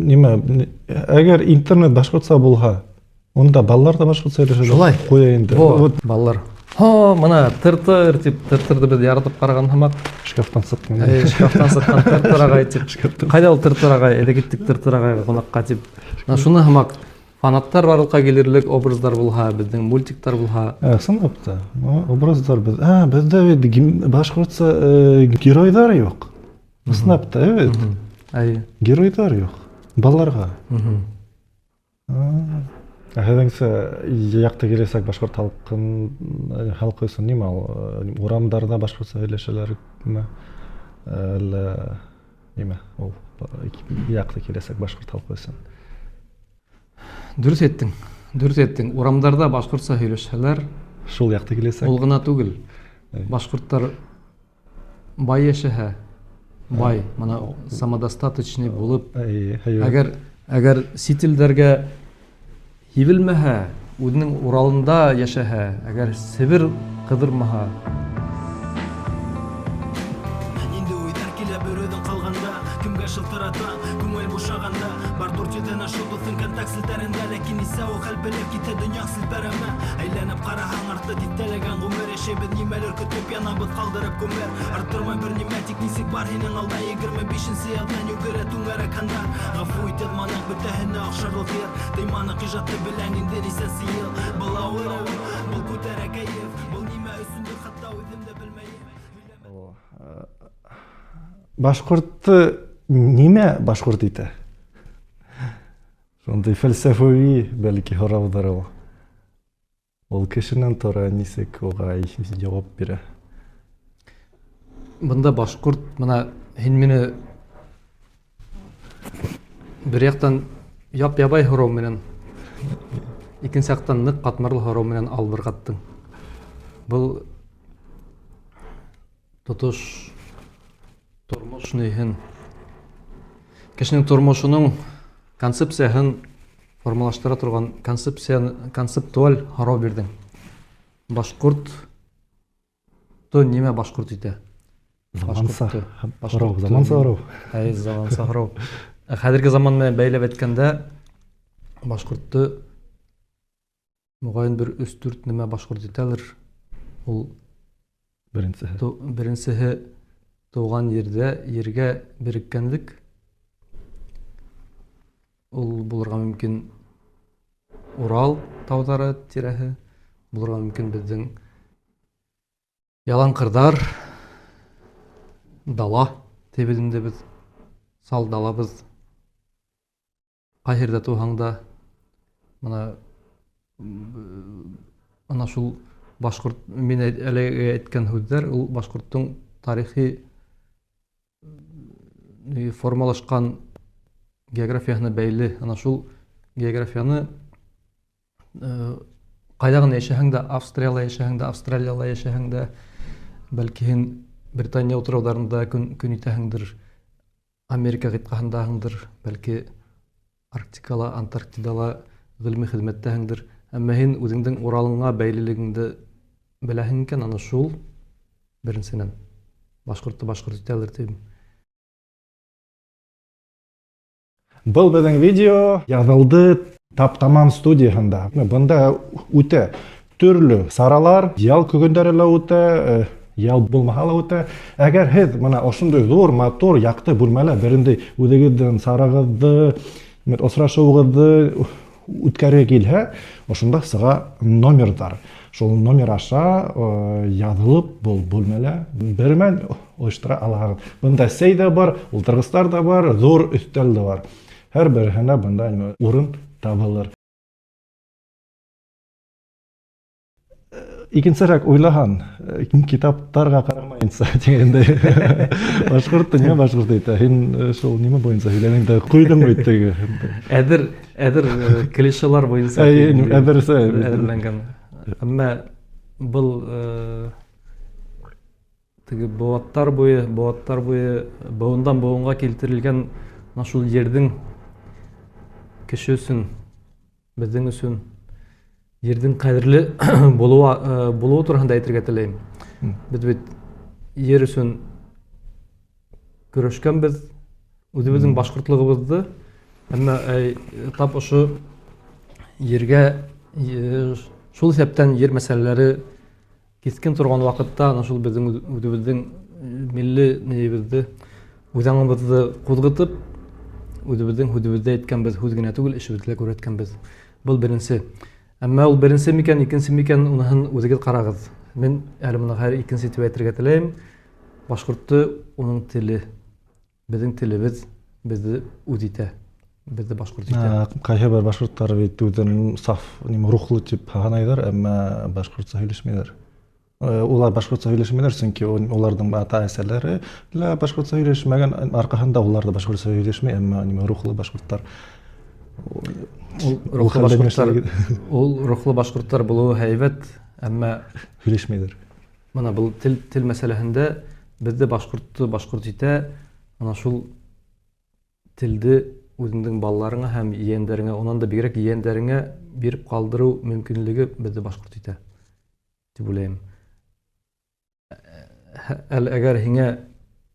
неме, әгәр интернет башкортса булһа, онда балалар да башкортса сөйләшә. Шулай. Куя инде. Вот балалар. Мына тыртыр тип тыртырды без яратып караган хамак. Шкафтан сыккан. Шкафтан сыккан тыртыр агай тип. Кайда ул тыртыр агай? Эде киттик тыртыр агайга конакка тип. Шуны хамак фанаттар барлыкка келерлек образдар булһа, безнең мультиктар булһа. Сынапта. Образдар без. Бездә бит башкортса геройдар юк. Сынапта, evet. Геройдар юк. Балаларга. Һәдәңсә якты киләсәк башкорт халкы өчен нимә урамдарда башкортса сөйләшәләрме? Әллә нимә ул якты киләсәк башкорт халкы өчен? Дөрес әйттең. Урамдарда башкортса сөйләшәләр. Шул якты киләсәк. Ул гына түгел. Башкорттар бай яшәһә, бай, мына самодостаточный булып, әгәр сителдәргә һибелмәһә, үзенең уралында яшәһә, әгәр Себер кыдырмаһа, инде уйдар килә берүдән калганда, кемгә шылтырата, күңел бушаганда, бар туртидан ашу дусын контакт селтәрендә, ләкин исә ул хәл белеп китә дөнья селпәрәмә. Әйләнеп караһаң артта титтәләгән гомер яшәбез, нимәләр көтеп янабыз калдырып күмер. Артырмай бер нимә тик нисек бар һинең алда 25нче елдан югыра түңәрәк хандар. Гафу ит ятманың бөтәһенә охшарлык ер, тыйманы кыйжатты белән инде исә сыел. Был авыр, был күтәрә кәеф, был нимә өсендә хатта үзем дә белмәйем. Башкортты нимә башкорт итә? Шундай фәлсәфәви бәлки һораудар ул. Ул кешенән тора нисек уга җавап бирә? Бында башкорт, мына һин мине бер яктан яп-ябай һорау менән, икенче яктан нык катмарлы һорау менән албыргаттың. Бул тотыш тормыш нейһен. Кешенең тормышының концепцияһын формалаштыра торган концептуаль һорау бирдең. Башкорт нимә башкорт итә? Заманса һорау. Заманса һорау. Хәзерге заман менән бәйләп әйткәндә, башкортты мөгаен бер 3-4 нимә башкорт итәләр. Ул беренчеһе туган ергә биреккәнлек. Ул булырга мөмкин Урал тауҙары тирәһе, булырга мөмкин безнең ялан кырдар, дала тибеҙендә без, сал далабыз. Ҡайһы ерҙә туһаң да, ана шул башҡорт, мин әлегә әйткән һүҙҙәр, ул башҡорттоң тарихи формалашҡан географияһына бәйле. Ана шул географияны ҡайҙа ғына йәшәһәң дә, Австрияла йәшәһәң дә, Австралияла йәшәһәң дә, бәлки һин Британия утрауҙарында көн итәһеңдер, Америка ҡитғаһындаһыңдыр, бәлки Арктикала, Антарктидала ғилми хеҙмәттәһеңдер. Әммә һин үҙеңдең Уралыңа бәйлелегеңде беләһең икән, ана шул беренсенән башҡортто башҡорт итәлер тип. Был безнең видео яҙылды Таптаман студияһында. Бында үтә төрлө саралар, ял көгөндәре лә үтә, ял булмаһа ла үтә. Әгәр һеҙ мына ошондай ҙур, матур, яҡты бүлмәлә берендәй үҙегеҙҙең сарағыҙҙы, осрашыуығыҙҙы үткәргегә килһә, ошонда сыға номердар. Шул номер аша яҙылып был бүлмәлә бермәл ойоштора алаһығыҙ. Бында сәй дә бар, ултырғыстар да бар, ҙур өҫтәл дә бар. Һәр береһенә бында урын табылыр. Икенсерәк уйлаһаң, китаптарға ҡарамайынса дигәндәй. Башҡорт нимә башҡорт итә? Һин шул нимә буйынса һөйләнең дә ҡуйҙың бит теге. Әҙер клишелар буйынса әҙерләнгән. Әммә был теге быуаттар буйы, быуындан быуынға килтерелгән шул ерҙең кеше өсөн, безнең өсөн ердің қадірлі болуы турһында әйтергә теләйем. Без бит ер өсөн көрәшкәнбез, үзебезнең башҡортлығыбыҙҙы Әмма тап ошо ергә шул исәптән ер мәсьәләләре кискен торган вакытта ана шул безнең үзебезнең милли небезне үзаңыбызды кузгытып үзебездә әйткәнбез үз генә түгел эшебездә күрәткәнбез. Бу беренче. Әмма ул беренче микән, икенче микән уныһын үзегез карагыз. Мен әле моны һәр икенче дип әйтергә теләйм. Башкортты уның теле, безнең телебез безне үз итә. Безне башкорт итә. Кайһы бер башкортлар бит үзен саф, рухлы дип һанайлар, әмма башкортча һөйләшмәйләр. Улар башкортча һөйләшмәйләр, чөнки уларның ата-әсәләре ла башкортча һөйләшмәгән, аркаһында улар да башкортча һөйләшмәй, әмма рухлы башкортлар. Ул рухлы башкортлар булуы һәйбәт, әмма һөйләшмәйләр. Менә бу тел мәсьәләһендә бездә башкорт итә, ана шул телде үзеңнең балаларыңа һәм yeğenләреңә, онан да бигрәк yeğenләреңә биреп калдыру мөмкинлеге бездә башкорт итә дип уйлыйм. Әгәр һиңә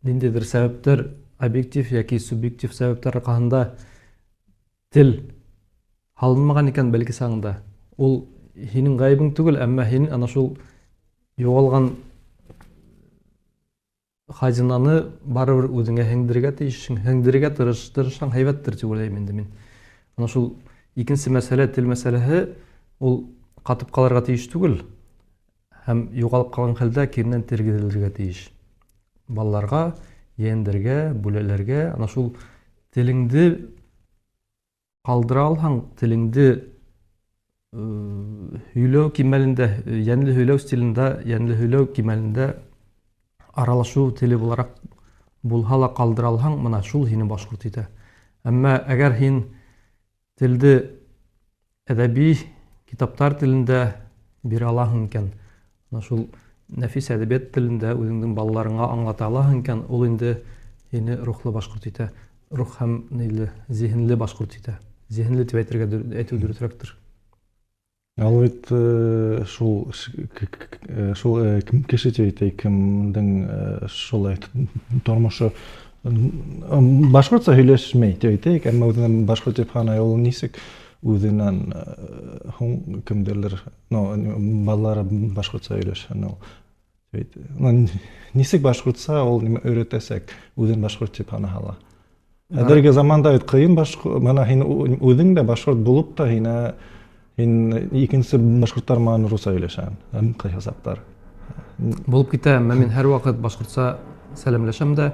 ниндидер сәбәпләр, объектив яки субъектив сәбәпләр аркасында тел халынмаган икән бәлки саңда, ул һинең гаебең түгел, әмма һин ана шул югалган хазинаны барыбер үзеңә һеңдерергә тиешсең, һеңдерергә тырышсаң һәйбәттер дип уйлыйм инде мин. Ана шул икенче мәсьәлә, тел мәсьәләһе, ул катып калырга тиеш түгел, һәм югалып калган хәлдә киренән тергезелергә тиеш. Балаларга, yeğenләргә, бүләләргә ана шул телеңде калдыра алһаң, телеңде һөйләү кимәлендә, янлы һөйләү стилендә, янлы һөйләү кимәлендә аралашу теле буларак булһа ла калдыра алһаң, менә шул һине башкорт итә. Әмма әгәр һин телде әдәби китаптар телендә бирә алаһың икән, менә шул нәфис әдәбият телендә үзеңнең балаларыңа аңлата алаһың икән, ул инде һине рухлы башкорт итә. Рух һәм зиһенле башкорт итә. Зиһенле дип әйтү дөресрәктер. Ал бит шул кеше әйтә, кемдең шулай тормышы башкортча һөйләшмәй дип әйтәйек, әмма үзенең башкорт дип һанай, ул нисек үзеннән һуң кемдерлер, балалары башкортча һөйләшә, нисек башкортча ул өйрәтәсәк, үзен башкорт дип һанаһалар. Хәзерге заманда бит кыен, менә һин үзең дә башкорт булып та һин икенче башкортлар менән русча һөйләшәң, һәм кайһы саптар. Булып китә, әмма мин һәр вакыт башкортча сәламләшәм дә,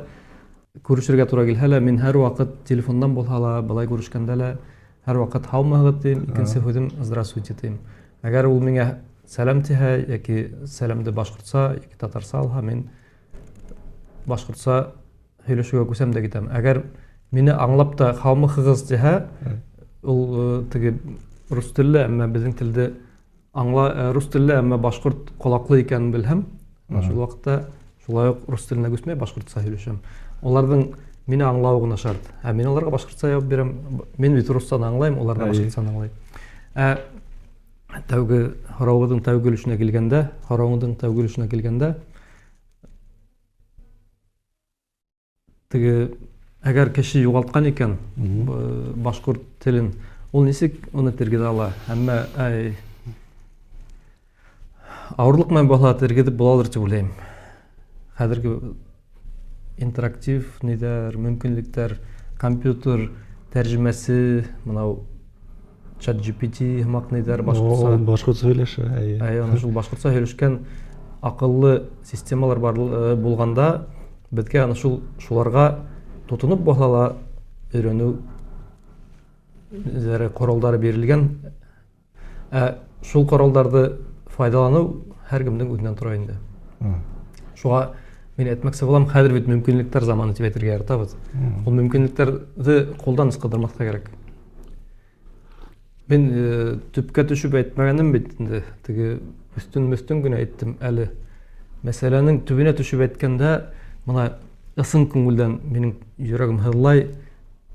күрешергә туры килһә лә, мин һәр вакыт телефондан булһа ла, былай күрешкәндә лә һәр вакыт һаумыгыз дим, икенче һүзем здравствуйте дим. Әгәр ул миңа сәлам тиһә, яки сәламды башкортча, яки татарча алһа, мин башкортча һөйләшүгә күсәм дә китәм. Әгәр мине аңлап та һаумыгыз тиһә, ул теге рус телле, әмма безнең телдә рус телле, әмма башкорт колаклы икәнен белһәм, шул вакытта шулай ук рус теленә күсмәй башкортча һөйләшәм. Аларның мине аңлауы гына шарт. Мин аларга башкортча җавап бирәм. Мин бит русчаны аңлайм, алар да башкортчаны аңлай. Тәүге һорауыңның тәүге өлешенә килгәндә, теге әгәр кеше югалткан икән башкорт телен, ул нисек уны тергеҙә ала? Әмма ауырлык менән баһа тергеҙеп булалыр дип уйлайм. Хәзерге интерактив мөмкинлектәр, компьютер тәрҗемәсе, менә ChatGPT һымак башкортча һөйләшә. Ана шул башкортча һөйләшкән акыллы системалар булганда, безгә ана шуларга тотынып баһала өйрәнү коралдары бирелгән. Шул коралдарды файдалану һәркемнең үзеннән тора инде. Шуңа мин әйтмәкче булам, хәзер бит мөмкинлектәр заманы дип әйтергә яратабыз. Ул мөмкинлекләрне кулдан ыскындырмаска кирәк. Мин төпкә төшүп әйтмәгәнем бит инде, теге өстөн генә әйттем әле. Мәсьәләнең төбенә төшүп әйткәндә, менә ысың күңелдән минең йөрәгем һырлай,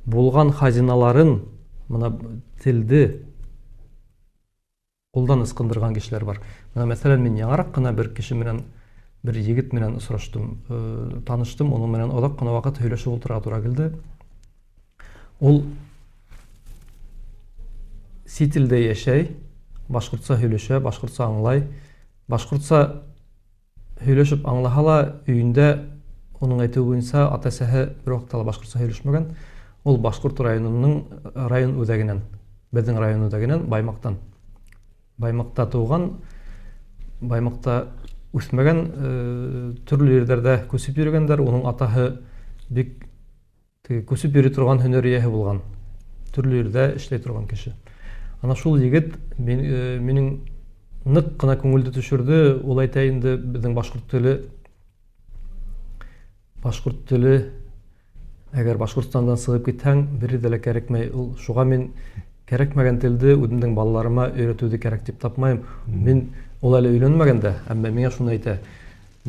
булган хазиналарын, менә телде кулдан ыскындырган кешеләр бар. Менә мәсәлән, мин яңарак кына бер кеше менән, бер егет менән осраштым, таныштым, уның менән оҙаҡ ҡына ваҡыт һөйләшеп ултырырға тура килде. Ул сителде яшәй, башкортса һөйләшә, башкортса аңлай. Башкортса һөйләшеп аңлаһа ла, өендә оның әйтеү буенча ата-әсәһе бер вакытта башкортса һөйләшмәгән. Ул Башкорт районының район үзәгенән, безнең район үзәгенән Баймактан. Баймакта туган, Баймакта үсмәгән, төрле җирләрдә күсеп йөргәннәр. Оның атаһы бик күсеп йөри торган һөнәр ияһе булган. Төрле җирдә эшләй торган кеше. Ана шул егет минең нык кына күңелде төшерде. Ул әйтә инде безнең башкорт теле әгәр Башкортстандан сыгып китсәң, бердә лә кирәкмәй. Ул шуга мин кирәкмәгән телде үземнең балаларыма өйрәтүдә кирәк дип тапмыйм. Мин ул әле өйләнмәгән дә, әмма миңа шуны әйтә.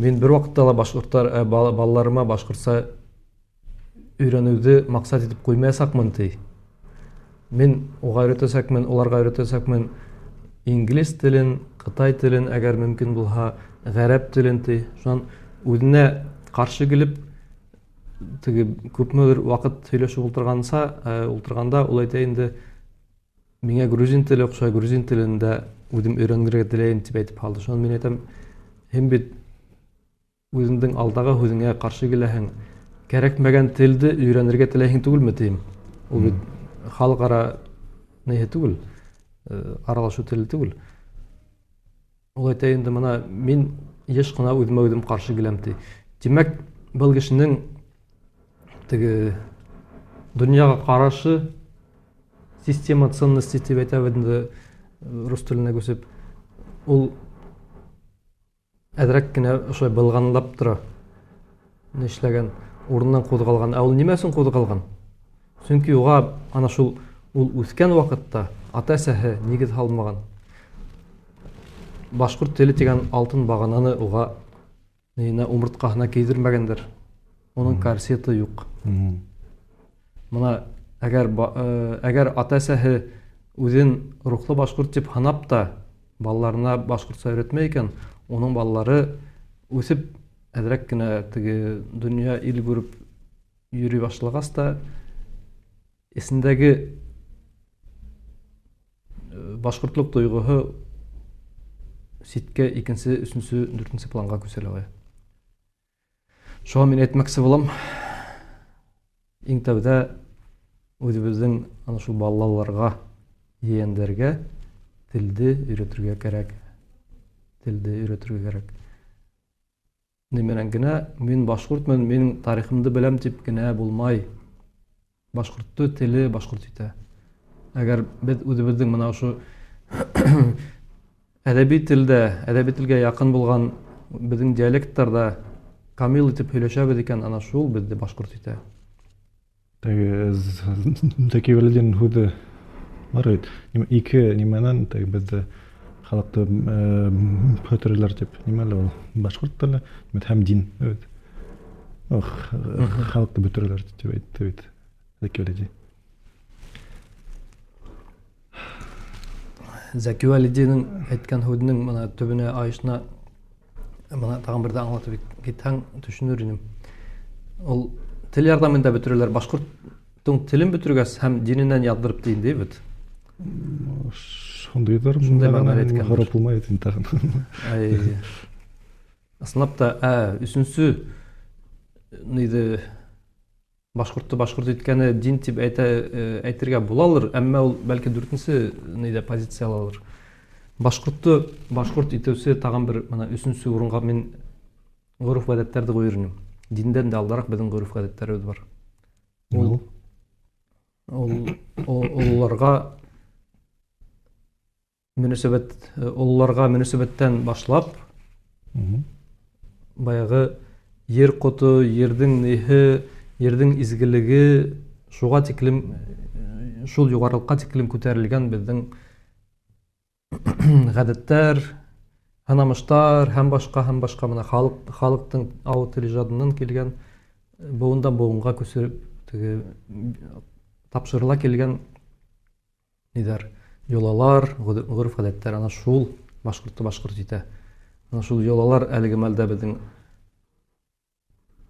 Мин бер вакытта ла башкортлар балаларыма башкортса өйрәнүдә максат итеп куймаячакмын ди. Мин уга өйрәтәсәкмен, уларга өйрәтәсәкмен инглиз телен, кытай телен, әгәр мөмкин булса, гарәп телен ди. Шуның үзенә каршы килеп күпме вакыт сөйләшеп утырганда ул әйтә инде миңа грузин теле охшай, грузин телендә үзем өйрәнергә теләйм дип әйтеп калды. Шуны мин әйтәм, һәм бит үзеңнең алдагы үзеңә каршы киләһең, кирәкмәгән телде өйрәнергә теләйһең түгелме дим. Ул бит халыкара нәһе түгел, аралашу теле түгел. Ул әйтә инде моны мин еш кына үзем каршы киләм ди. Димәк, был кешенең дөньяга карашы система ценностей дип әйтәбез инде рус теленә күсеп. Ул әдрәк кенә ошой былганлап тора. Нишләгән урыннан кузгалган. Ул нимәсен кузгалган? Чөнки уга ана шул ул үскән вакытта ата-әсәһе нигез салмаган. Башкорт теле дигән алтын багананы уга умырткаһына кидермәгәндер. Оның корсеты юк. Моны әгәр ата-әсәһе үзен рухлы башкорт дип ханап та балаларына башкортса өйрәтмәй икән, оның балалары үсеп әдрәк кенә дөнья ил күреп йөри башлагас та исендәге башкортлык тойгыһы ситкә икенче, өченче, дүртенче планга күсәлә. Шуңа мин әйтмәкче булам, иң тәүдә үзебезнең ана шул балаларга, yeğenләргә телде өйрәтергә кирәк. Телде өйрәтергә кирәк. Нимәнән генә мин башкортмын, минең тарихымды беләм дип генә булмай. Башкорт теле башкорт итә. Әгәр без үзебезнең моны шу әдәби телгә якын булган безнең диалектларда камил итеп һөйләшәбез икән, ана шул безне башкорт итә. Такие валидин худы барыйт. Ике нимәнән бездә халыкты пөтерләр дип нимәле ул башкорт теле һәм дин. Халыкты пөтерләр дип әйтте бит. Такие валидин. Зәки Валидинең әйткән һүзенең моны төбенә айышына моны тагын бер дә аңлатып китһәң төшенер идем. Ул тел ярдәмендә бөтерәләр. Башкорттың телен бөтергәс һәм диненнән яздырып дин ди бит. Шундыйдыр. Харап булмай ди тагын. Аслап та өченче ниде башкортты башкорт иткәне дин дип әйтергә булалыр, әмма ул бәлки дүртенче ниде позициялалыр. Башкортты башкорт итүсе тагын бер менә өченче урынга мин гореф-гадәтләрне куйырмын. Диндән дә алдарак безнең гореф-гадәтләребез бар. Улларга мөнәсәбәттән башлап баягы ер коты, ердин нехи, ердин изгилиги шуга тиклим, шул югарылыкка тиклим күтәрелгән безнең гадәттәр, һанамыштар һәм башка менә халыктың авы тел иҗадыннан килгән буындан буынга күсереп тапшырыла килгән нидер йолалар, гореф-гадәттәр, ана шул башкортты башкорт итә. Ана шул йолалар әлеге мәлдә безнең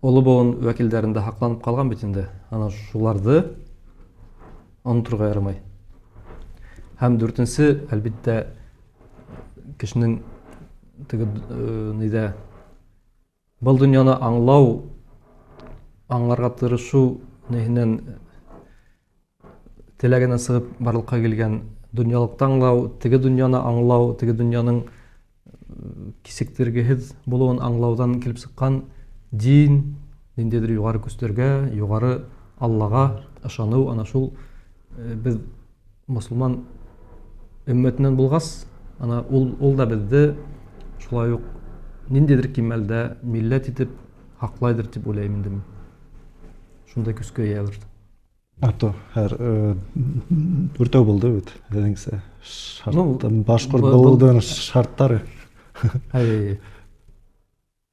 олы буын вәкилләрендә хакланып калган бит инде. Ана шуларды онытырга ярамай. Һәм дүртенче, әлбиттә, кешенең теге нидә был дөньяны аңлау, аңларга тырышу, нәһинән теләгенә сыгып барлыкка килгән дөньялыкты аңлау, теге дөньяны аңлау, теге дөньяның кисектергеһез булуын аңлаудан килеп сыккан дин, ниндидер югары көстәргә, югары Аллага ышану, ана шул без мусулман өммәтеннән булгас, ана ул да безне шулай ук ниндидер кимәлдә милләт итеп хаклайдыр дип уйлыйм инде мин. Шундай көскә иялер. Ато һәр үртәү булды бит. Дигәнсә, шарттан башкорт булудан шарттары.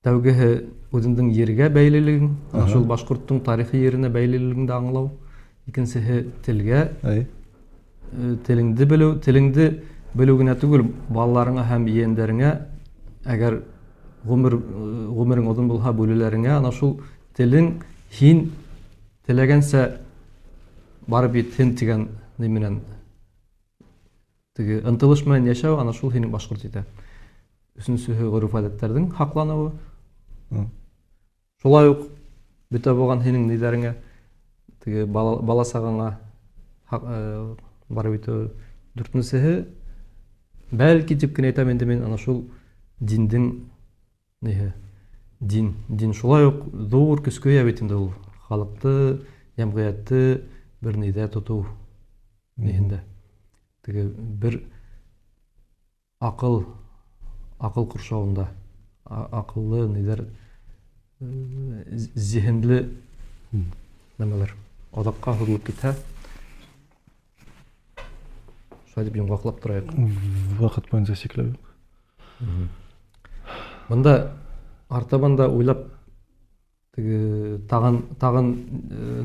Тәүгеһе үзенең ергә бәйлелеген, шул башкорттың тарихи yerine бәйлелеген дә аңлау. Икенчесе телгә, телеңде белү, телеңде белү генә түгел, балаларыңа һәм иендәреңә, әгәр гомерең озын булса бүлеләреңә, ана шул телең һин теләгәнсә барып итһен дигән нименән теге ынтылыш менән яшәү, ана шул һинең башкорт итә. Өченчесе гореф-гадәтләрнең хаклануы. Шулай ук бөтә булган һинең нидәреңә, теге бала сагаңа барып итү. Дүртенчесе, бәлки дип кенә әйтәм инде мин, ана шул диндең ниһе? Дин шулай ук зур көскә ия бит инде ул. Халыкты, җәмгыятьте бер нидә тоту ниһендә. Теге бер акыл куршавында, акыллы нидер зиһенле нәмәләр адакка хөрлек китә. Шулай дип йомгаклап торайык. Вакыт буенча чикләү. Монда артабанда уйлап теге тагын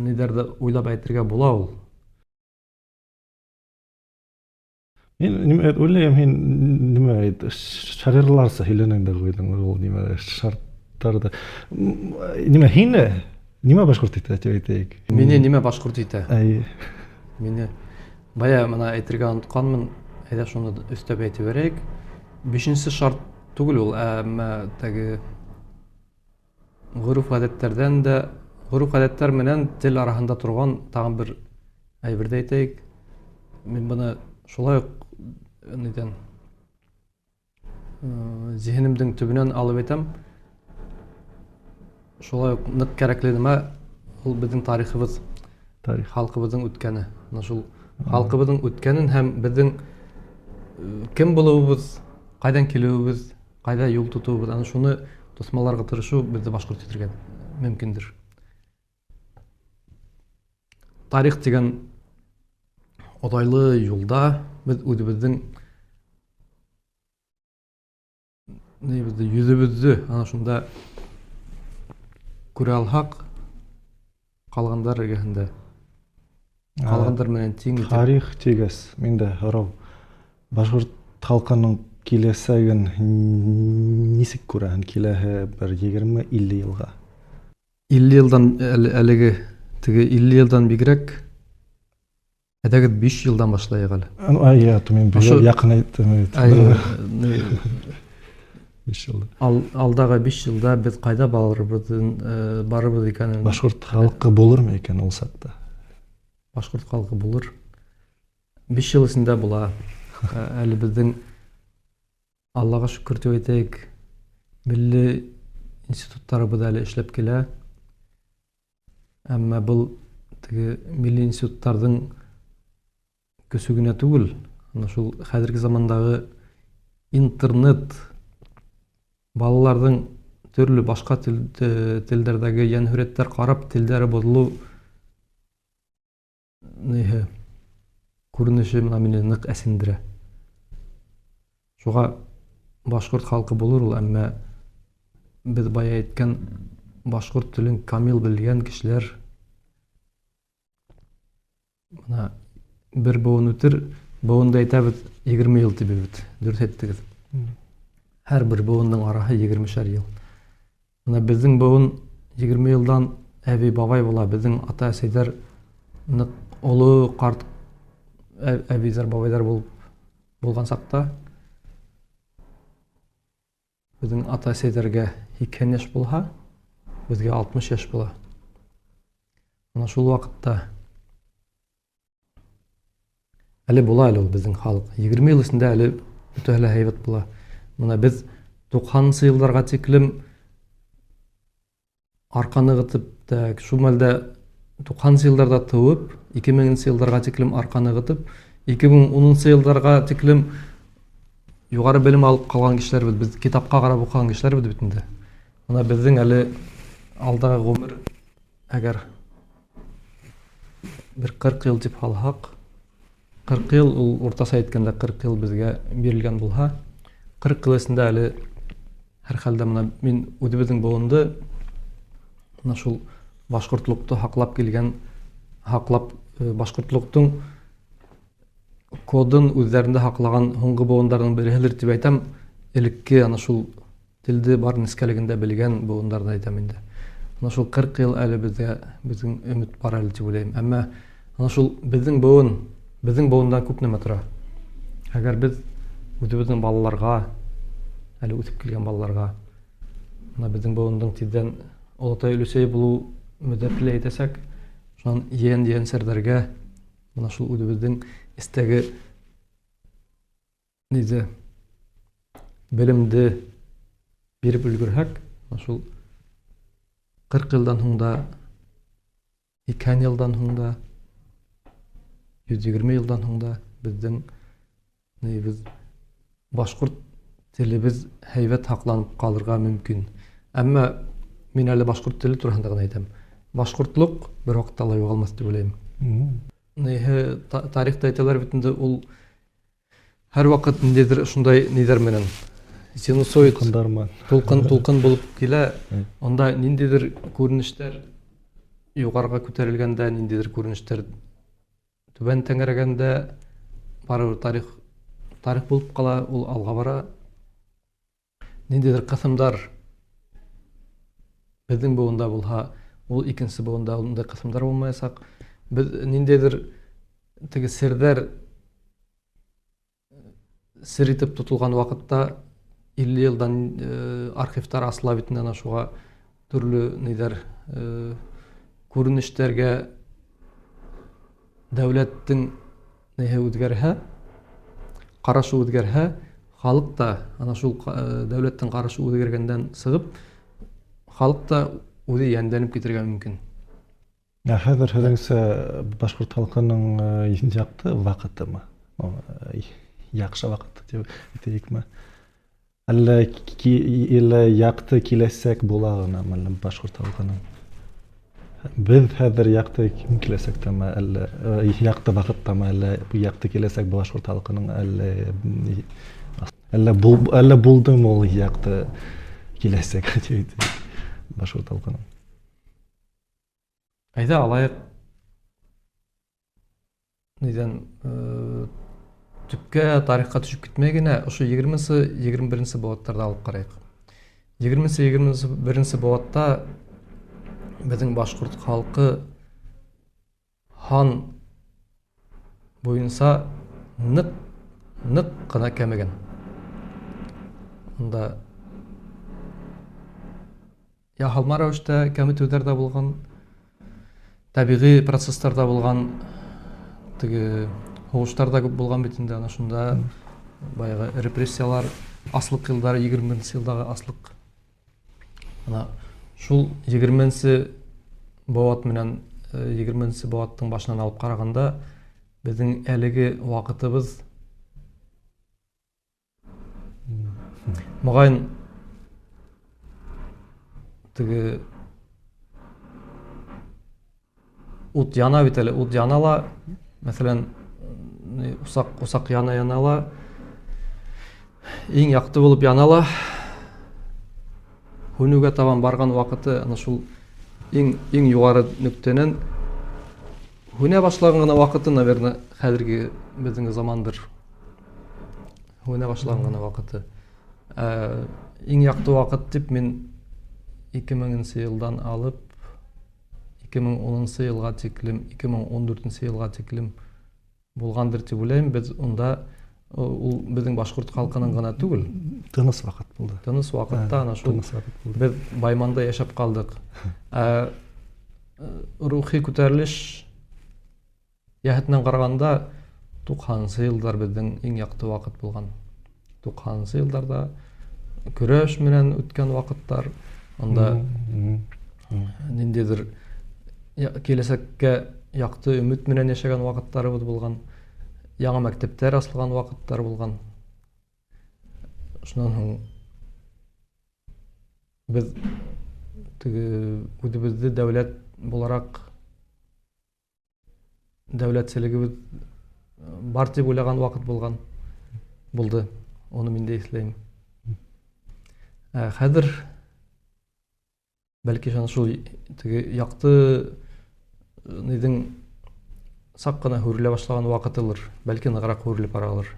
нидерде уйлап әйтергә була ул. Мин уйлыйм, нимә әйт, шагыйрьләрсә һиленеңдә куйдың ул нимә шарттарда. Нимә һине? Нимә башкорт итә дип әйтәйек. Мине нимә башкорт итә? Мине бая мына әйтергә онытканмын, әйдә шуны өстәп әйтеп берәйек. 5нче шарт түгел ул, әмма теге гореф-гадәтләрдән дә, гореф-гадәтләр менән тел арасында торган тагын бер әйбердә әйтәйек. Мин моны шулай ук нидән зиһенемнең төбенән алып әйтәм. Шулай ук нык кирәкле нимә ул безнең тарихыбыз, халкыбызның үткәне. Ана шул халкыбызның үткәнен һәм безнең кем булуыбыз, кайдан килүебез, кайда юл тотуыбыз, аны шуны тосмаларга тырышу безне башкорт итәргә мөмкиндер. Тарих дигән одайлы юлда без үзебезнең йөзебезне ана шунда күрә алсак, калгандар эргәһендә, калгандар менән тиң итеп. Тарих тигез, миндә һорау. Башкорт халкының киләсәген нисек күрәһең киләһе бер 20-50 елга? 50 елдан әлеге теге 50 елдан бигрәк әдәге 5 елдан башлайык әле. Ая, мен якын әйттем. 5 елда. Алдагы 5 елда без кайда барыбыз икәнен. Башкорт халкы булырмы икән ул сакта? Башкорт халкы булыр. 5 ел эчендә була. Әле безнең Аллага шөкер дип әйтәйек, милли институтларыбыз әле эшләп килә. Әмма бу теге милли институтларның көсүгенә түгел, ана шул хәзерге замандагы интернет балаларның төрле башка телдәрдәге янһүрәттәр карап телдәре бозылу нихе күренеше мине нык әсендерә. Шуга башкорт халкы булыр ул, әмма без бая әйткән башкорт телен камил белгән кешеләр мына бер буын үтер, буында әйтәбез 20 ел тибез, дөрес әйттегез. Һәр бер буынның арасы 20 ел. Мына безнең буын 20 елдан әби бабай була, безнең ата-әсәләр нык олы карт әбейдар, бабайдар болған сақта біздің ата-әсәйләргә 80 яш болса, бізге 60 яш бола. Ана шул вакытта әле була әле ул безнең халык. 20 ел эчендә әле үтә һәйбәт була. Менә без 90 елларга тиклем арканы гытып, шул мәлдә 90 елларда туып, 2000 елларга тиклем арканы гытып, 2010 елларга тиклем югары белем алып калган кешеләр без китапка карап укыган кешеләр бит инде. Менә безнең әле алдагы гомер әгәр bir 40 ел дип алсак, 40 ел ул уртаса әйткәндә 40 ел безгә бирелгән булса, 40 ел эчендә әле һәр хәлдә менә мин үзебезнең буынды менә шул башкортлыкты хаклап килгән, хаклап башкортлыктың кодын үзләрендә хаклаган һуңгы буыннарның берәһелер дип әйтәм, элекке ана шул телде бар нескәлегендә белгән буыннарны әйтәм инде. Ана шул 40 ел әле безнең өмет бар әле дип уйлыйм. Әмма ана шул безнең буындан күп нәмә тора. Әгәр без үзебезнең балаларга, әле үтеп килгән балаларга, ана безнең буынның тиздән олатай өлесәй булу мөдәфилә итәсәк, шуның ян сәрдәргә ана шул үзебезнең истәге низе белемде биреп өлгерһәк, шул 40 елдан һуң да, 2 елдан һуң да, 120 елдан һуң да безнең без башкорт телебез һәйбәт хакланып калырга мөмкин. Әмма мин әле башкорт теле турында гына әйтәм. Башкортлык бер вакытта ла югалмас дип уйлыйм. Тарихта әйтәләр бит инде ул һәр вакыт ниндидер шундай нидер менән синусоид тулкын булып килә, онда ниндидер күренештәр югарыга күтәрелгәндә, ниндидер күренештәр түбән тәңрәгәндә барыбер тарих булып кала, ул алга бара. Ниндидер кысымдар безнең буында булса, ул икенче буында ундай кысымдар булмаячак. Без ниндидер теге сердәр сер итеп тотылган вакытта 50 елдан архивтар асыла бит инде, шуга төрле нидер күренештәргә дәүләттең үзгәрһә, карашы үзгәрһә, халык та ана шул дәүләттең карашы үзгәргәндән сыгып, халык та үзе яндәнеп китергә мөмкин. Хәзер һәзерсә башкорт халкының якты вакытымы? Яхшы вакыт дип әйтәйекме? Әллә якты киләсәк була гынамы башкорт халкының? Без хәзер якты киләсәктәме, әллә якты вакыттамы, әллә бу якты киләсәк башкорт халкының, әллә булдымы ул якты киләсәк дип башкорт халкының? Әйдә алайык нидән төпкә тарихка төшүп китмәй генә ошо 20-21 баваттарда алып карайык. 20-21 баватта безнең башкорт халкы хан буенча нык кына кәмегән. Анда яһалма рәвештә кәметүләр дә булган, табигый процессларда булган, теге хугыштарда күп булган бит инде, ана шунда баягы репрессиялар, аслык елдары, 20 елдагы аслык. Ана шул 20 бават менән 20 баваттың башынан алып караганда, безнең әлеге вакытыбыз мөгаен теге ут яна бит әле, ут янала, мәсәлән, усак янала, иң якты булып янала, һөнүгә табан барган вакыты, ана шул иң югары нөктәнән һөнә башлаган гына вакыты, наверное, хәзерге безнең замандыр. Һөнә башлаган гына вакыты. Иң якты вакыт дип мин 2000 елдан алып 2010 елга тиклем, 2014 елга тиклем булгандыр дип уйлайм. Без онда ул безнең башкорт халкының гына түгел, Тыныс вакыт булды. тыныс вакытта ана шул Тыныс вакыт булды. без Байманда яшәп калдык. Рухи күтәрелеш яһәтеннән караганда 90-нчы еллар безнең иң якты вакыт булган. 90-нчы елларда көрәш менән үткән вакыттар, анда ниндидер киләсәккә якты өмет менән яшәгән вакыттарыбыз булган, яңа мәктәптәр асылган вакыттар булган. Шуннан соң без үзебезне дәүләт буларак дәүләтчелегебез бар дип уйлаган вакыт булды. Оны мин дә исләйм. Хәзер бәлки шул якты нидең сак кына хүрелә башлаган вакытылыр, бәлки ныграк хүрелеп баралыр.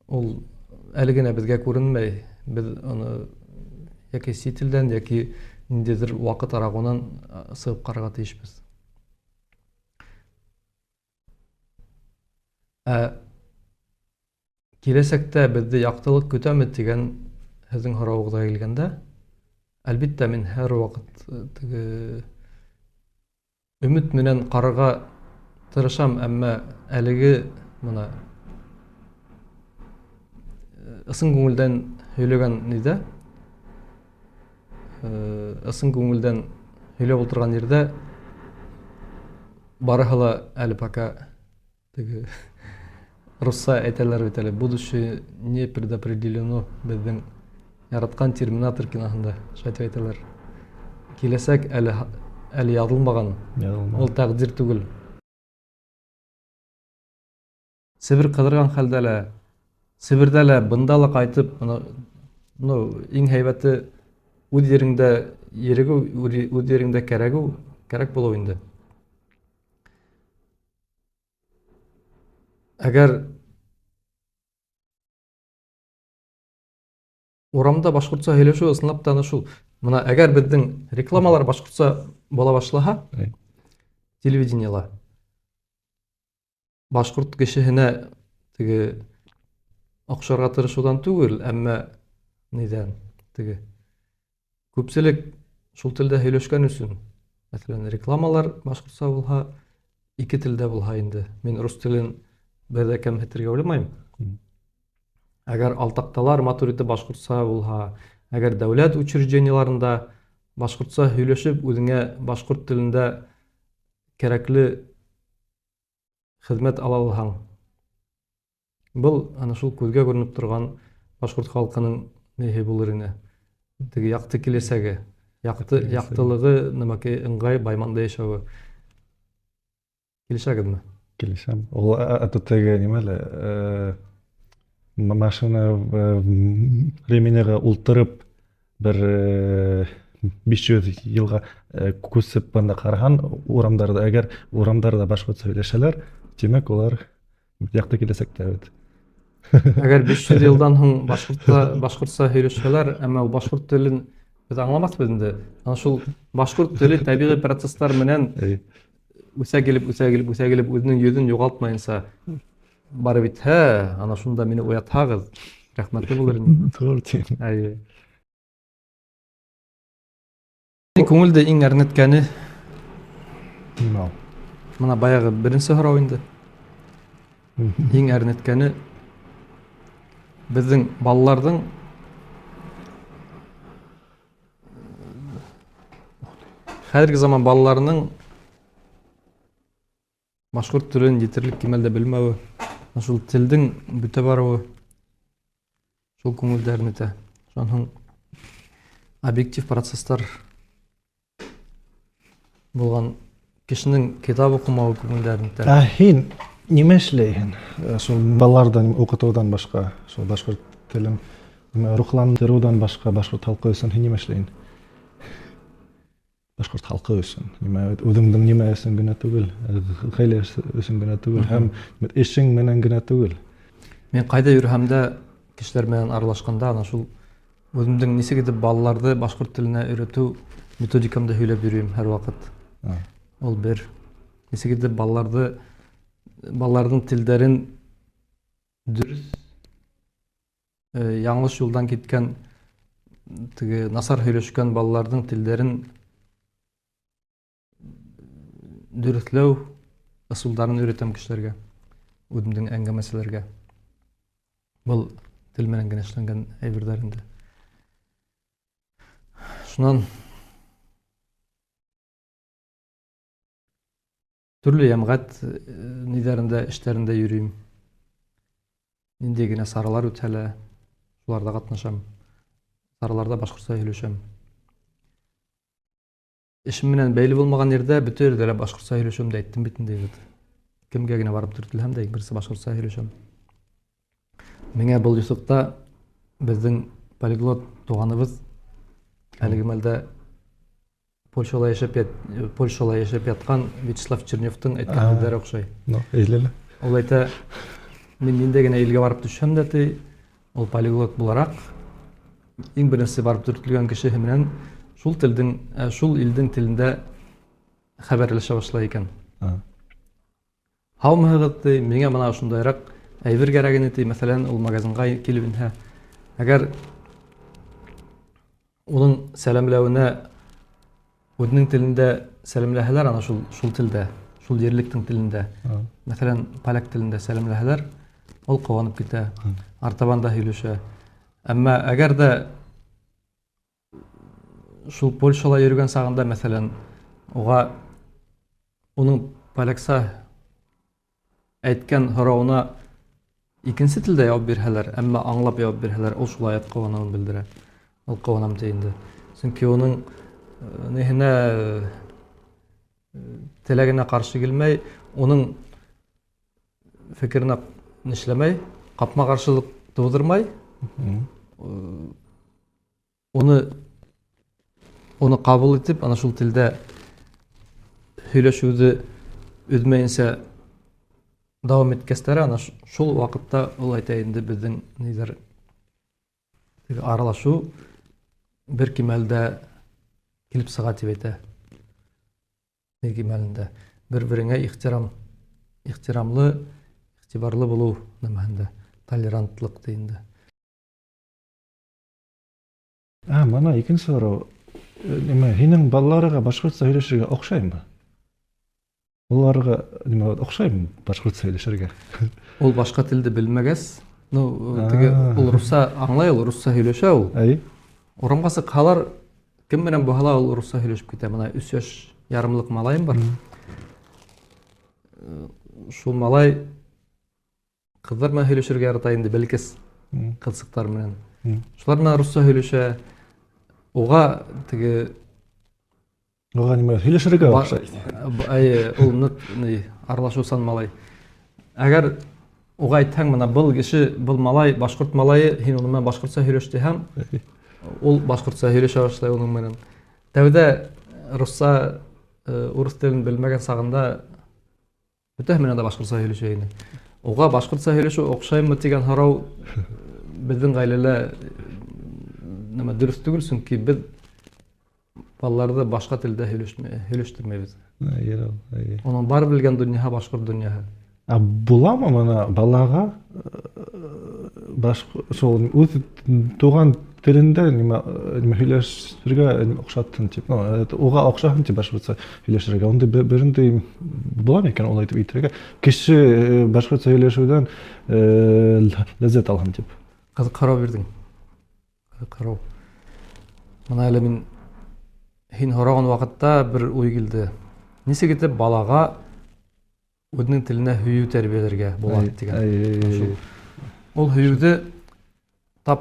Ул әле генә безгә күренмәй. Без аны яки сителдән, яки ниндидер вакыт арагыннан сыгып карарга тиешбез. Киләсәктә бездә яктылык көтәме дигән һезнең һорауыгызга килгәндә, әлбәттә мин һәр вакыт өмет менән карарга тырышам, әмма әлеге моны ысын күңелдән һөйләгән нидә, ысын күңелдән һөйләп утырган ердә барыһы ла әле пока русса әйтәләр бит әле, будущее не предопределено, безнең яраткан Терминатор киноһында шулай әйтәләр. Киләсәк әле язылмаган, ул тәкъдир түгел. Себер кыдырган хәлдә лә, Себердә лә, бында ла кайтып, иң һәйбәте үз ереңдә йөрегү, үз ереңдә кәрәк булу инде. Әгәр урамда башкортча һөйләшү ысынлап та шул. Менә әгәр безнең рекламалар башкортча була башлаһа, телевидениела башкорт кешеһенә акшарга тырышудан түгел, әмма нидән? Күпселек шул телдә һөйләшкән өчен. Мәсәлән, рекламалар башкортча булһа, ике телдә булһа инде. Мин рус телен бәдә кәмһетергә уйламыйм. Әгәр алтакталар матуриты башкортча булһа, әгәр дәүләт учреждениеларында башкортча һөйләшеп, үзеңә башкорт телендә кирәкле хезмәт ала алсаң, был ана шул күзгә күренеп торган башкорт халкының нәһи булыр ине. Якты киләсәге, яктылыгы, нәмәкәй ыңгай Байманда яшәүе. Килешәгезме? Килешәм. Ул атытыгы нимәле? Машина временега ултырып бер 500 елга күсеп банда караган урамдарда, әгәр урамдарда башкортча һөйләшәләр, демәк улар якты киләсәктә бит. Әгәр 500 елдан соң башкортча һөйләшәләр, әмма башкорт телен без аңламаспыз инде. Ана шул башкорт теле табигый процесслар менән үсә килеп үзенең йөзен югалтмаенча бар бит. Ана шунда мине уятһагыз, рәхмәтле булыр инде. To'g'ri. Күңелдә иң әрнеткәне Нимә? Мына баягы беренче һорау инде. Иң әрнеткәне безнең балаларның хәзерге заман балаларының башкорт телен җитерлек кимәлдә белмәве, шул телдең бүтә баруы, шул күңелдә әрнетә. Шуның объектив процесслар булган кешенең китап укымавы күңелдә әрнетә. Һин нимә эшләйһең? Шул балалардан укытудан башка, шул башкорт телен рухландырудан башка башкорт халкы өчен һин нимә эшләйһең? Башкорт халкы өчен. Нимә үзеңнең нимә өчен генә түгел, гаилә өчен генә түгел, һәм эшең менән генә түгел. Мен кайда йөрһәм дә, кешеләр белән аралашканда, ана шул үземнең ничек итеп балаларны башкорт теленә өйрәтү методикамда һөйләп йөрим һәр вакыт. Ул бер. Ничек итеп балаларны балалардың тілдерін дұрыс яңлыш жолдан кеткен тиги насар сөйлөшкөн балалардың тілдерін дөрүслөө ысулдарын үйрөтөм кишилерге, өзүмдүн әңгәмәселерге. Бұл тил менен генә эшләнгән әйберләр инде. Шуннан төрле ямгат нидәрендә, эшләрендә йөрим. Нинди генә саралар үтәлә, шуларда катнашам. Сараларда башкортча сөйләшәм. Эшем менән бәйле булмаган ердә бөтен ердә лә башкортча сөйләшәм дә әйттем бит инде. Кемгә генә барып төртелһәм дә, берсе башкортча сөйләшәм. Миңа бұл юсукта безнең полиглот туганыбыз әлеге мәлдә Польшала яшәп яткан Вячеслав Черневтың әйткән сүзләре охшай. Ул әйтә, мин нинди генә илгә барып төшәм дә, ул полиглот буларак иң беренче барып төртелгән кеше менән шул илдең телендә хәбәрләшә башлый икән. Һаумыгыз, миңа моны шундайрак әйбер кирәген ити, мәсәлән, ул магазинга килеп инһә, әгәр уның сәламләвенә үзенең телендә сәламләһәләр, ана шул телдә, шул ерлектең телендә, мәсәлән, поляк телендә сәламләһәләр, ул куанып китә, артабан да һөйләшә. Әмма әгәр дә шул Польшала йөргән сагында, мәсәлән, уның полякса әйткән һорауына икенче телдә җавап бирһәләр, әмма аңлап җавап бирһәләр, ул шулай куануын белдерә. Ул куанам инде. Чөнки уның нәһенә теләгенә каршы килмәй, уның фикеренә нишләмәй, капма каршылык тудырмай, уны кабул итеп, ана шул телдә һөйләшүне үзмәенчә дәвам иткәстәре, ана шул вакытта ул әйтә инде безнең нидер аралашу бер кимәлдә килеп сыга дип әйтә. Бер кимәлендә бер-береңә ихтирамлы, игътибарлы булу нәмәһендә, толерантлык инде. Мана икенче сорау. Һинең балаларга башкортча сөйләшергә охшаймы? Уларга охшаймы башкортча сөйләшергә? Ул башка телде белмәгәс, ул русса аңлай, ул русса һөйләшә ул. Урамга сыкһалар, кем менән булһа ул русса һөйләшеп китә. Менә 3 яшь ярымлык малайым бар. Шул малай кызлар менән һөйләшергә ярата инде, бәлкис кызыктар менән. Шулар менән русса һөйләшә. Уга нима һөйләшергә охшай. Ул аралашусан малай. Әгәр уга әйтһәң, менә был кеше, был малай, башкорт малае, һин уның менән башкортча һөйләш дисәң, ул башкортча һөйләшә башлый уның менән. Тәүдә русса, урыс телен белмәгән сагында бөтен менән дә башкортча һөйләшә иде. Уга башкортча һөйләшү охшаймы дигән һорау безнең гаиләлә нема дөрес түгел, чөнки без балаларны башка телдә һөйләштермәйбез. Уның бар белгән дөньяһы башкорт дөньяһы. Буламы моны балага шул үз туган телендә нима һөйләшергә охшаттың дип, уга охшаһың дип башкортча һөйләшергә. Онда беренде буламы икән ул әйтеп итәргә? Кеше башкортча һөйләшүдән ләззәт алган дип. Карау бирдең. Карау. Менә әле мин һин һораган вакытта бер уй килде. Нисек итеп балага үзенең теленә һөю тәрбияләргә була дигән. Ул һөюде тап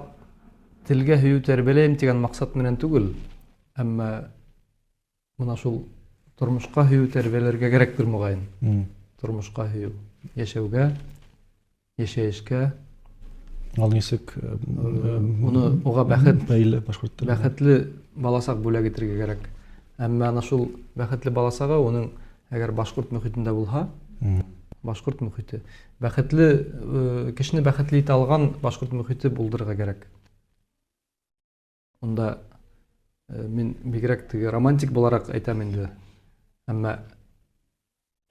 телгә һөю тәрбияләйм дигән максат менән түгел, әмма моны шул тормышка һөю тәрбияләргә кирәктер мөгаен. Тормышка һөю, яшәүгә, яшәешкә. Ал нисек Уны уга бәхетле баласак бүләк итәргә кирәк. Әмма ана шул бәхетле баласага уның әгәр башкорт мөхитендә булһа, башкорт мөхите, бәхетле кешене бәхетле итә алган башкорт мөхите булдырырга кирәк. Онда мин бигрәк романтик буларак әйтәм инде. Әмма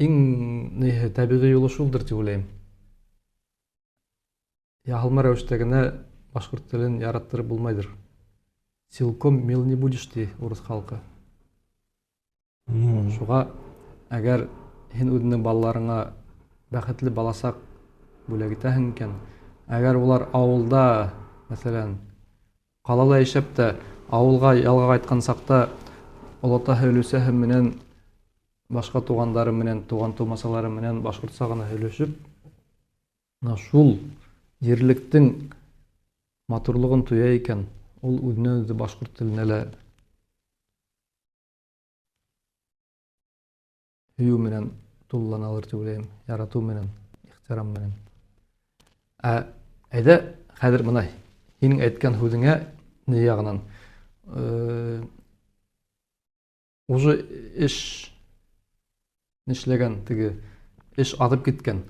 иң табигый юлы шулдыр дип уйлайм. Яһалма рәвештәгенә башкорт телен яраттырып булмайдыр. Силком мил не будешь ди урыс халкы. Шуга әгәр һин үзеңнең балаларыңа бәхетле баласак бүләк итәһең икән, әгәр улар авылда, мәсәлән, калала яшәп тә авылга ялга кайткан сакта олатаһы өлүсәһе менән башка тугандары менән, туган тумасалары менән башкортча гына һөйләшеп, шул ерлектең матурлыгын туя икән, ул үзеннән үзе башкорт теленә лә һөю менән тулланалыр дип уйлайм, ярату менән, ихтирам менән. Әйдә, хәзер мына һинең әйткән һүзеңә ни ягынан уже эш нишләгән, теге эш атып киткән.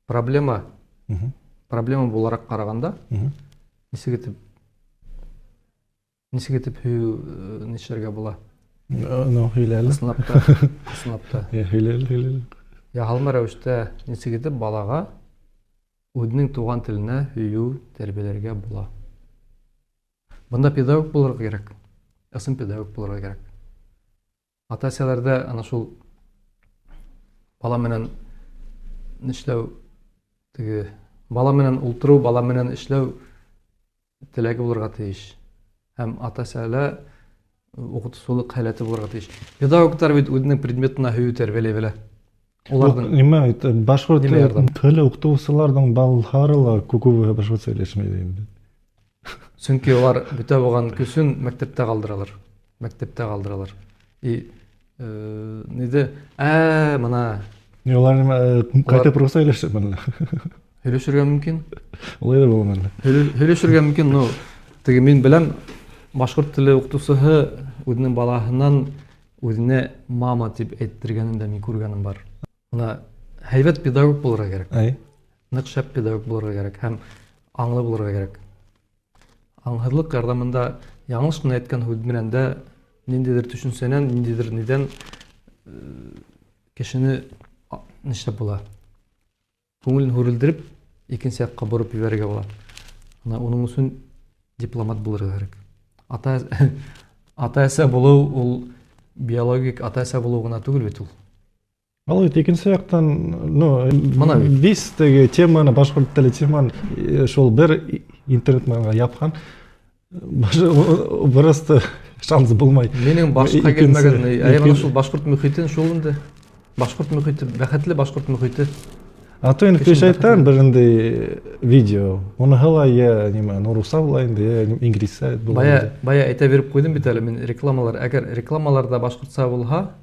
Проблема буларак караганда, ничек итеп һөю нишләргә була? Һөйләле. Сынапта. Һөйләле. Яһалма рәвештә ничек итеп балага үзенең туган теленә һөю тәрбияләргә була? Бында педагог булырга кирәк. Ысын педагог булырга кирәк. Ата-әсәләрдә ана шул бала менән нишләү, теге бала менән ултыру, бала менән эшләү теләге булырга тиеш. Һәм ата-әсәләр укытучылык халәте булырга тиеш. Педагогтар бит үзенең предметына һөю тәрбияләй белә. Уларның нимә башкорт теле укытучыларның балалары ла күпе башкортча сөйләшмәйди инде. Чөнки улар бөтә булган көсөн мәктәптә калдыралар. И ниде мына Улар кайтып рус сөйләшеп менә. һөйләшергә мөмкин. Улай да булмады. Һөйләшергә мөмкин, но теге мин беләм башкорт теле укытучысы үзенең балаһыннан үзенә мама дип әйтергәнен дә мин күргәнем бар. Мына һәйбәт педагог булырга кирәк. Нык шәп педагог булырга кирәк һәм аңлы булырга кирәк. Аңһыҙлык ярдәмендә яңылыш кына әйткән һүҙ менән дә ниндидер төшөнсәнән, ниндидер нидән кешене нишләп була? Күңелен һүрелдереп, икенсе якка борып ебәрергә була. Уның өчен дипломат булырга кирәк. Ата-әсә булу ул биологик ата-әсә булу гына түгел бит ул. Ал икенче яктан, без теге теманы башкорт теле теманы шул бер интернетка япкан. Просто шанс булмай. Менің башка келмәгән, әйе шул башкорт мөхитен шул инде. Башкорт мөхите, бәхетле башкорт мөхите. Ата инде шайтан беренде видео. Оны һала я нима нурса була инде, инглизчә була. Бая әйтә биреп куйдым бит әле мин рекламалар. Әгәр рекламаларда башкортча булса,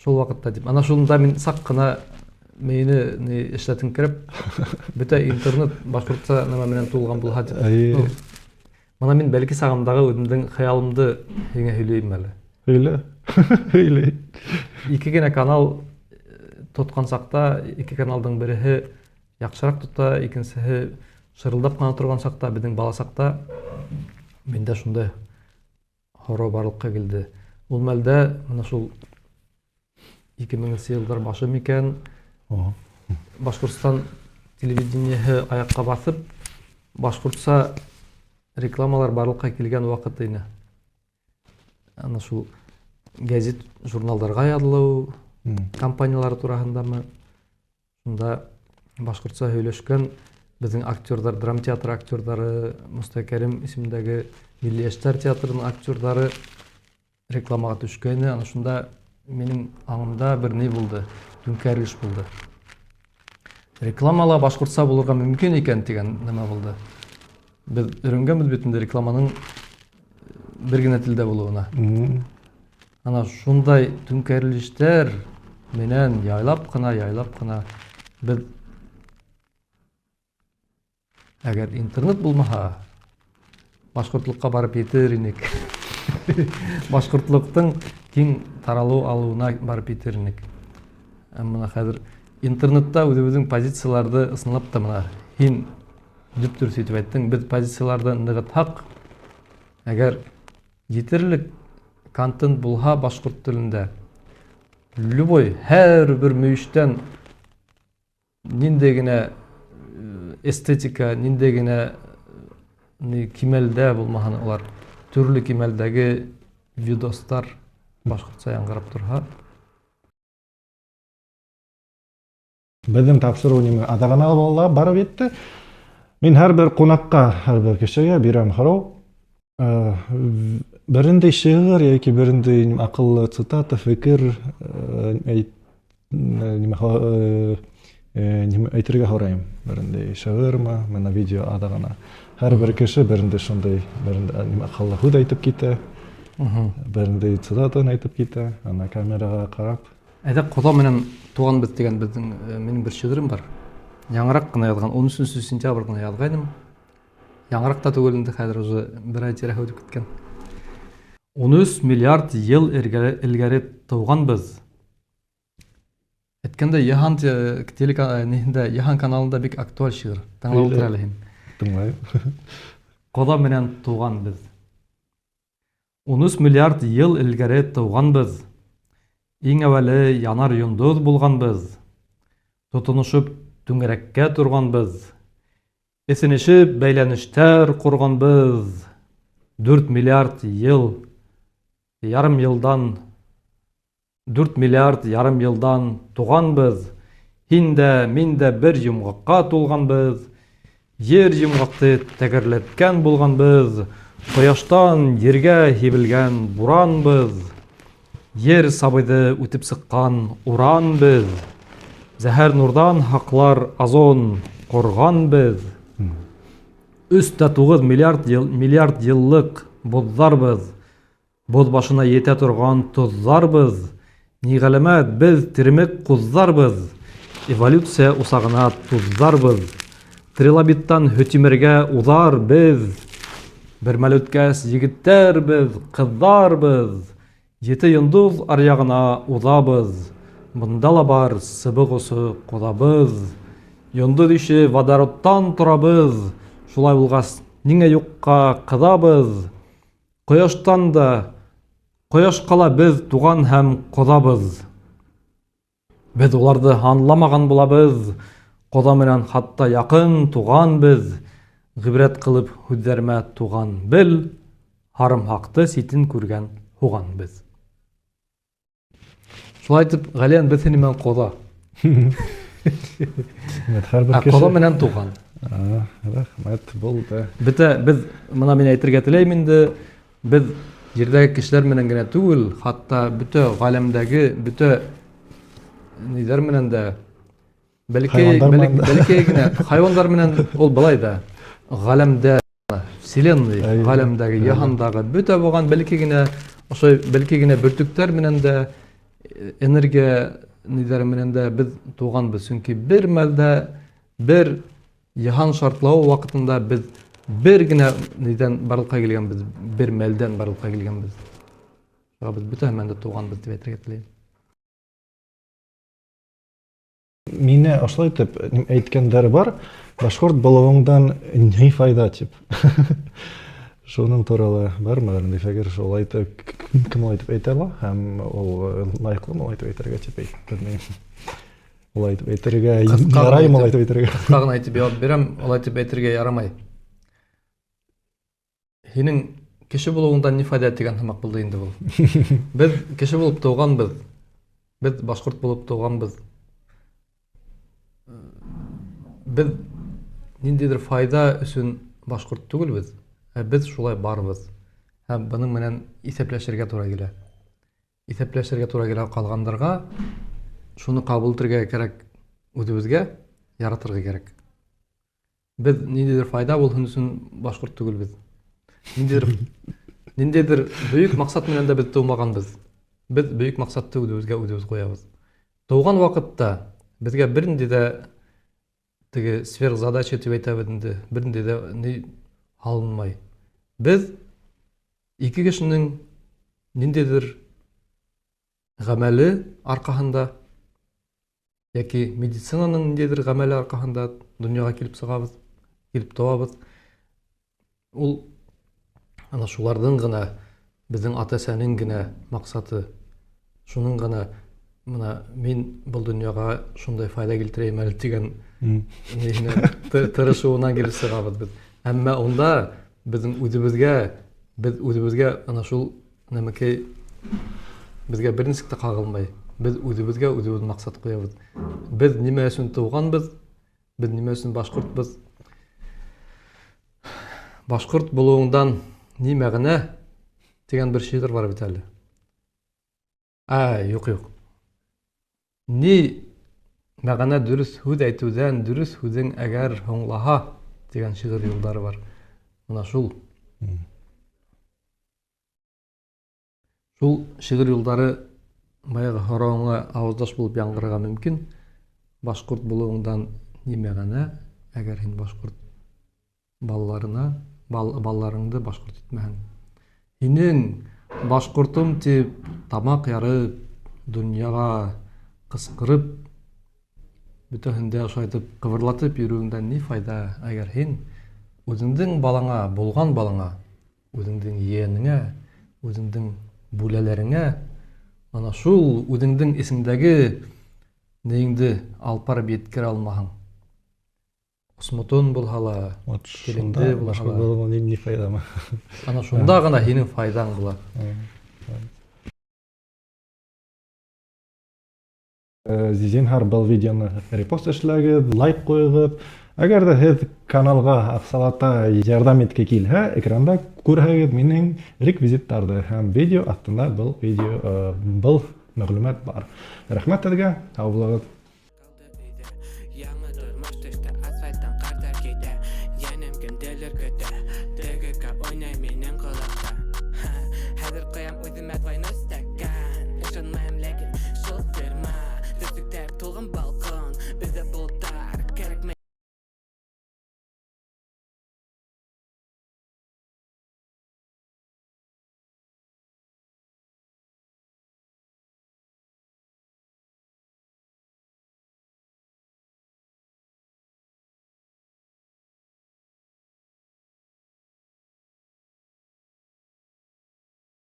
шул вакытта дип. Ана шунда мин сак кына мени эшләтенкереп, бөтә интернет башкортча нема менән тулган булса дип. Мана мин бәлки сагымдагы үземнең хыялымды һиңа һөйләйм әле. Һөйлә. Ике генә канал тоткан сакта, ике каналдың береһе яхшырак тота, икенчесе шырылдап кына торган сакта, безнең баласакта миндә шунда хоро барлыкка килде. Ул мәлдә мына шул 2000 еллар башы микән Башкортстан телевидениеһе аякка басып, башкортча рекламалар барлыкка килгән вакыт иде. Ана шул газет, журналдарга язылу, компаниялар тураһындамы, шунда башкортча һөйләшкән безнең актерлар, драма театры актерлары, Мустакәрим исемендәге Милли яшьләр театрының актерлары рекламага төшкән. Ана шунда минем аңымда бер ни булды, түнкәрелеш булды. Рекламала башкортча булырга мөмкин икән дигән нема булды. Без өйрәнгәнбез бит инде рекламаның бер генә телдә булуына. Ана шундай түнкәрелештәр менән яйлап кына без әгәр интернет булмаһа, башкортлыкка барып итер инек. Башкортлыктың киң таралу алуына барып итер инек. Мына хәзер интернетта үзебезнең позицияларды ысынлап та мына һин дүптүр сөйтеп әйттең, без позицияларды ныгытсак, әгәр җитерлек контент булһа башкорт телендә, любой һәр бер мөйештән ниндәй генә эстетика, ниндәй генә кимәлдә булмаһын улар, төрле кимәлдәге видостар башкортча яңгырап торһа. Безнең тапшыру адагына балла барып етте. Мин һәрбер кунакка, һәрбер кешегә бирәм һорау. Берендәй шигырь яки берендәй акыллы цитата, фикер әйтергә һорайм. Берендәй шигырьме, менә видео адагына. Һәрбер кеше берендәй шундый, берендәй акыллы һүз әйтеп китә. Берендәй цитатаны әйтеп китә. Ана камерага карап. Әйдә, Кода менән туган бит дигән безнең минем бер шигырем бар. Яңарак кына язган, 13 сентябрь гына язгайным. Яңарак та түгел инде, хәзер уже бер ай тирәһе үтеп киткән. 13 миллиард ел элгәре туганбыз. Әйткәндә, Яхан телеканалында, Яхан каналында бик актуаль шигырь. Тыңлап утыр әле һин. Тыңлайм. Кода менән туганбыз. 13 миллиард ел элгәре туганбыз. Иң әвәле янар йондоз булганбыз. Тотынышып түңгәрәккә торганбыз. Эсенешеп бәйләнештәр курганбыз. 4 миллиард ел ярым елдан 4 миллиард ярым елдан туганбыз. Һин дә, мин дә бер йомгакка тулганбыз. Ер йомгакты тәгәрләткән булганбыз. Кояштан ергә һибелгән буранбыз. Ер сабыйды үтеп сыккан уранбыз. Зәһәр нурдан хаклар озон корганбыз. 3.9 миллиард еллык бозларбыз. Боз башына етә торган тузларбыз. Ни галәмәт, без тиремек кузларбыз. Эволюция усагына тузларбыз. Трилобиттан хөтимергә узар без. Бер мәл үткәс егеттәрбез, кызларбыз. 7 йондоз аръягына узабыз. Бында ла бар сыбыгысы кодабыз. Йондоз ише водородтан торабыз. Шулай булгас, ниңә юкка кызабыз? Кояштан да, кояшкала без туган һәм кодабыз. Без уларды аңламаган булабыз. Кода менән хатта якын туган без. Гыйбрәт кылып һүзләрмә туган бел. Харымхакты ситен күргән хуган без. Шулай итеп, Галиан без синең кода. Кода менән туган. Рәхмәт булды. Бите, без моны мин әйтергә теләйм инде. Без җирдәге кешеләр менән генә түгел, хатта бөтә галәмдәге бөтә ниләр менән дә бәлки генә хайваннар менән ул былай да галәмдә вселенной галәмдәге яһандагы бөтә булган бәлки генә ошой бәлки генә бөртүктәр менән дә энергия ниләр менән дә без туганбыз. Чөнки бер мәлдә бер яһан шартлау вакытында без бер генә нидән барлыкка килгәнбез, бер мәлдән барлыкка килгәнбез. Шуңа без бөтә мәлдә туганбыз дип әйтергә теләйм. Мине ашлай итеп әйткәндәре бар, башкорт булуыңдан ни файда дип. Шуның туралы бармы инде фәгер шулай итеп кем әйтеп әйтә ала һәм ул лайыклы әйтеп әйтергә дип әйтмим. Ул әйтеп әйтергә яраймы әйтеп әйтергә. Кыскагына әйтеп җавап бирәм, ул әйтеп әйтергә ярамай. Һинең кеше булуыңдан ни файда дигән хәмәк булды инде бу. Без кеше булып туганбыз. Без башкорт булып туганбыз. Без ниндидер файда өчен башкорт түгелбез. Без шулай барбыз. Һәм буның менән исәпләшергә туры килә. Исәпләшергә туры килә калгандарга шуны кабул итәргә кирәк, үзебезгә яратырга кирәк. Без ниндидер файда булсын өчен башкорт түгелбез. Ниндидер бөек максат менән дә без тумаганбыз. Без бөек максатты үзебез куябыз. Туган вакытта безгә бернинди дә теге сверхзадача дип әйтәбез инде, бернинди дә ни алынмай. Без ике кешенең ниндидер гамәле аркаһында яки медицинаның ниндидер гамәле аркаһында дөньяга килеп чыгабыз, килеп туабыз. Ул ана шулардан гына Безнең ата-әсәнең генә максаты. Шуның гына мына мин бұл дөньяга шундай файда килтерәм әле дигән тырышуынан килеп чыгабыз без. Әмма онда безнең үзебезгә ана шул нәмәкәй безгә бернисек тә кагылмай. Без үзебезгә үзебез максат куябыз. Без нимә өчен туганбыз? Без нимә өчен башкортбыз? Башкорт булуыңдан ни мәгънә дигән бер шигырь бар бит әле. Юк. Ни мәгънә дөрес һүз әйтүдән дөрес һүзең әгәр аңлаһа дигән шигырь юлдары бар. Менә шул. Шул шигырь юлдары баягы хораңга авыздаш булып яңгырырга мөмкин. Башкорт булуыңдан ни мәгънә әгәр һин башкорт балларыңды башкорт итмәһәң. Һинең башкортым дип тамак ярып, дөньяга кыскырып, бөтенләй ошайтып кыбырлатып йөрүеңдән ни файда әгәр һин үзеңнең балаңа, булган балаңа, үзеңнең yeğenеңә, үзеңнең бүләләреңә ана шул үзеңнең исеңдәге неңде алып барып yetkерә алмаһаң. Осмутун булһала, Шунда башкорт булуның ни файдамы? Ана шунда гына һинең файдаң була. Зинһар был видеоны репост эшләгез, лайк куегыз. Әгәр дә һез каналга аксалата ярдәм иткә килһә, экранда күрһәгез минең реквизитларны һәм видео астында был мәгълүмат бар. Рәхмәт сезгә, сау булыгыз.